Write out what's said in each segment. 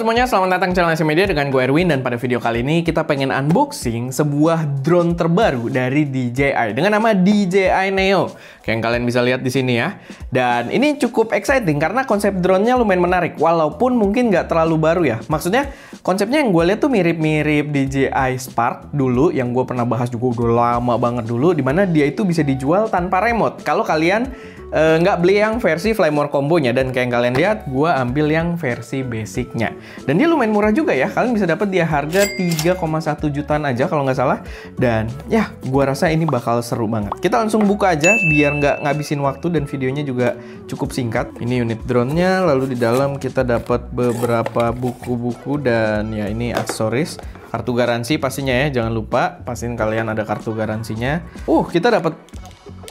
semuanya, selamat datang di channel SC Media dengan gue Erwin. Dan pada video kali ini kita pengen unboxing sebuah drone terbaru dari DJI dengan nama DJI Neo. Kayak yang kalian bisa lihat di sini ya. Dan ini cukup exciting karena konsep drone-nya lumayan menarik. Walaupun mungkin nggak terlalu baru ya. Maksudnya konsepnya yang gue lihat tuh mirip-mirip DJI Spark dulu. Yang gue pernah bahas juga udah lama banget dulu. Dimana dia itu bisa dijual tanpa remote. Kalau kalian nggak beli yang versi Fly More Combo-nya. Dan kayak yang kalian lihat, gue ambil yang versi basic-nya. Dan dia lumayan murah juga ya. Kalian bisa dapat dia harga 3,1 jutaan aja kalau nggak salah. Dan ya, gue rasa ini bakal seru banget. Kita langsung buka aja biar nggak ngabisin waktu dan videonya juga cukup singkat. Ini unit drone-nya. Lalu di dalam kita dapat beberapa buku-buku dan ya ini aksesoris. Kartu garansi pastinya ya, jangan lupa pastiin kalian ada kartu garansinya. Kita dapat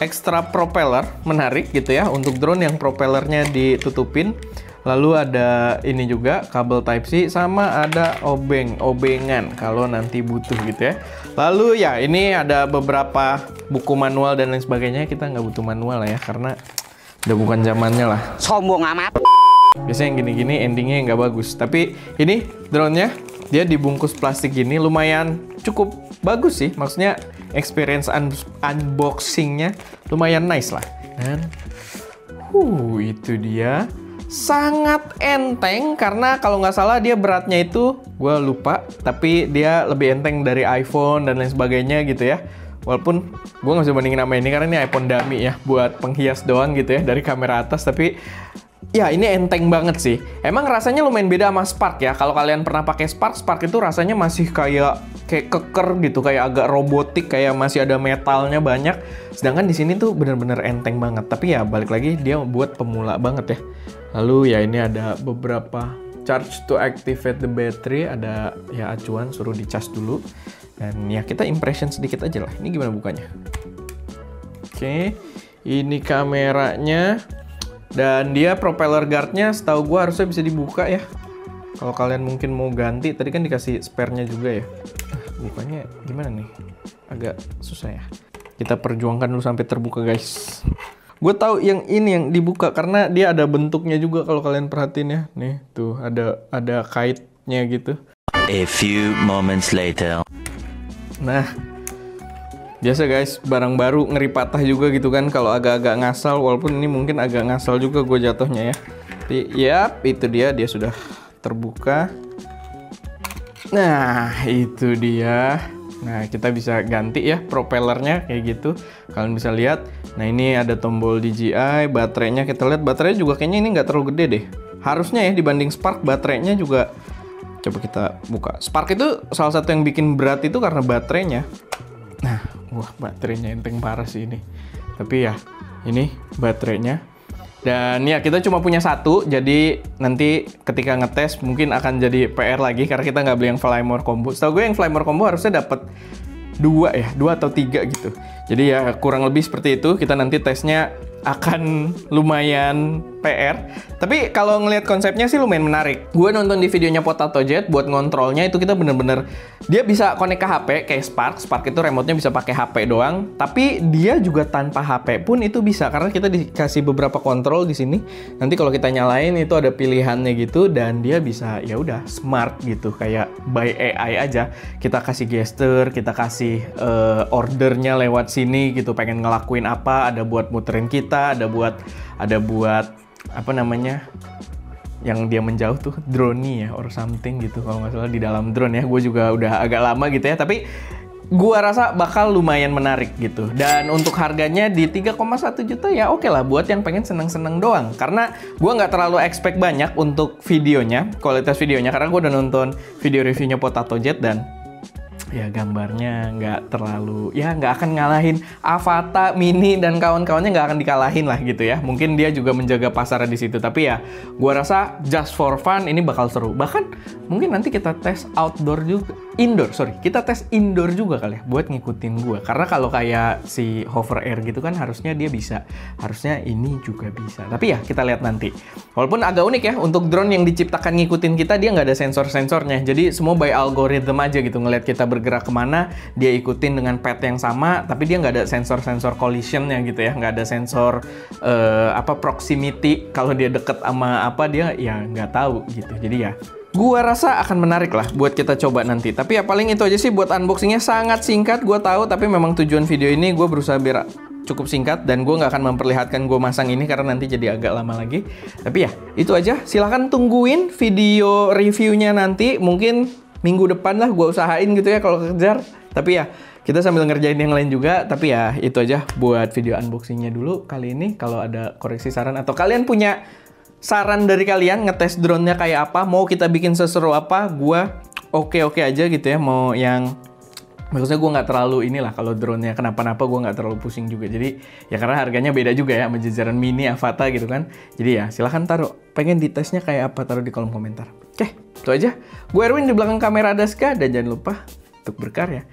extra propeller, menarik gitu ya, untuk drone yang propellernya ditutupin. Lalu ada ini juga kabel Type-C sama ada obengan kalau nanti butuh gitu ya. Lalu ya ini ada beberapa buku manual dan lain sebagainya. Kita nggak butuh manual lah ya karena udah bukan zamannya lah. Sombong amat. Biasanya yang gini-gini endingnya nggak bagus. Tapi ini drone-nya dia dibungkus plastik gini, lumayan cukup bagus sih. Maksudnya experience unboxingnya lumayan nice lah. Dan itu dia. Sangat enteng karena kalau nggak salah dia beratnya itu gue lupa, tapi dia lebih enteng dari iPhone dan lain sebagainya gitu ya. Walaupun gue nggak bisa bandingin sama ini karena ini iPhone dummy ya, buat penghias doang gitu ya dari kamera atas. Tapi ya ini enteng banget sih. Emang rasanya lumayan beda sama Spark ya. Kalau kalian pernah pakai Spark itu rasanya masih kayak keker gitu, kayak agak robotik, kayak masih ada metalnya banyak. Sedangkan di sini tuh bener-bener enteng banget. Tapi ya balik lagi dia buat pemula banget ya. Lalu ya ini ada beberapa charge to activate the battery, ada ya acuan suruh dicas dulu. Dan ya kita impression sedikit aja lah. Ini gimana bukanya? Oke, ini kameranya. Dan dia propeller guardnya setahu gue harusnya bisa dibuka ya. Kalau kalian mungkin mau ganti, tadi kan dikasih spare-nya juga ya. Bukanya gimana nih? Agak susah ya. Kita perjuangkan dulu sampai terbuka guys. Gue tahu yang ini yang dibuka karena dia ada bentuknya juga kalau kalian perhatiin ya. Nih tuh ada kaitnya gitu. A few moments later. Nah, biasa guys, barang baru ngeri patah juga gitu kan kalau agak-agak ngasal. Walaupun ini mungkin agak ngasal juga gue jatuhnya ya. Tapi yap, itu dia sudah terbuka. Nah, itu dia. Nah, kita bisa ganti ya propellernya kayak gitu. Kalian bisa lihat. Nah, ini ada tombol DJI, baterainya kita lihat. Baterainya juga kayaknya ini nggak terlalu gede deh. Harusnya ya dibanding Spark, baterainya juga. Coba kita buka. Spark itu salah satu yang bikin berat itu karena baterainya. Nah, wah baterainya enteng parah sih ini. Tapi ya, ini baterainya. Dan ya kita cuma punya satu, jadi nanti ketika ngetes mungkin akan jadi PR lagi karena kita nggak beli yang Fly More Combo. Setahu gue yang Fly More Combo harusnya dapat 2 atau 3 gitu. Jadi ya kurang lebih seperti itu. Kita nanti tesnya akan lumayan PR. Tapi kalau ngelihat konsepnya sih lumayan menarik. Gue nonton di videonya PotaToJet buat ngontrolnya itu kita bener-bener dia bisa connect ke HP kayak Spark. Spark itu remote-nya bisa pakai HP doang. Tapi dia juga tanpa HP pun itu bisa karena kita dikasih beberapa kontrol di sini. Nanti kalau kita nyalain itu ada pilihannya gitu dan dia bisa ya udah smart gitu kayak by AI aja. Kita kasih gesture, kita kasih ordernya lewat sini gitu. Pengen ngelakuin apa, ada buat muterin kita, ada buat apa namanya yang dia menjauh tuh drone ya or something gitu kalau nggak salah di dalam drone ya. Gue juga udah agak lama gitu ya, tapi gue rasa bakal lumayan menarik gitu. Dan untuk harganya di 3,1 juta ya oke lah buat yang pengen seneng-seneng doang. Karena gue nggak terlalu expect banyak untuk videonya, kualitas videonya, karena gue udah nonton video reviewnya PotaToJet dan ya gambarnya nggak terlalu, ya nggak akan ngalahin Avata Mini dan kawan-kawannya, nggak akan dikalahin lah gitu ya. Mungkin dia juga menjaga pasarnya di situ. Tapi ya gua rasa just for fun ini bakal seru. Bahkan mungkin nanti kita tes outdoor juga, kita tes indoor juga kali ya buat ngikutin gua. Karena kalau kayak si Hover Air gitu kan harusnya dia bisa, harusnya ini juga bisa. Tapi ya kita lihat nanti. Walaupun agak unik ya untuk drone yang diciptakan ngikutin kita, dia nggak ada sensor-sensornya. Jadi semua by algorithm aja gitu, ngelihat kita bergerak kemana dia ikutin dengan path yang sama, tapi dia nggak ada sensor-sensor collisionnya gitu ya, nggak ada sensor proximity, kalau dia deket sama apa dia ya nggak tahu gitu. Jadi ya Gua rasa akan menarik lah buat kita coba nanti. Tapi ya paling itu aja sih buat unboxingnya, sangat singkat gue tahu. Tapi memang tujuan video ini gue berusaha biar cukup singkat. Dan gue nggak akan memperlihatkan gue masang ini karena nanti jadi agak lama lagi. Tapi ya itu aja, silahkan tungguin video reviewnya nanti. Mungkin minggu depan lah gue usahain gitu ya kalau kejar. Tapi ya kita sambil ngerjain yang lain juga. Tapi ya itu aja buat video unboxingnya dulu kali ini. Kalau ada koreksi saran atau kalian punya saran dari kalian ngetes drone-nya kayak apa, mau kita bikin seseru apa, gue oke aja gitu ya. Mau yang maksudnya gue nggak terlalu inilah, kalau drone-nya kenapa-napa gue nggak terlalu pusing juga. Jadi ya karena harganya beda juga ya sama jajaran Mini, Avata gitu kan. Jadi ya silahkan taruh, pengen ditesnya kayak apa, taruh di kolom komentar. Oke, itu aja. Gue Erwin, di belakang kamera Daska, dan jangan lupa untuk berkarya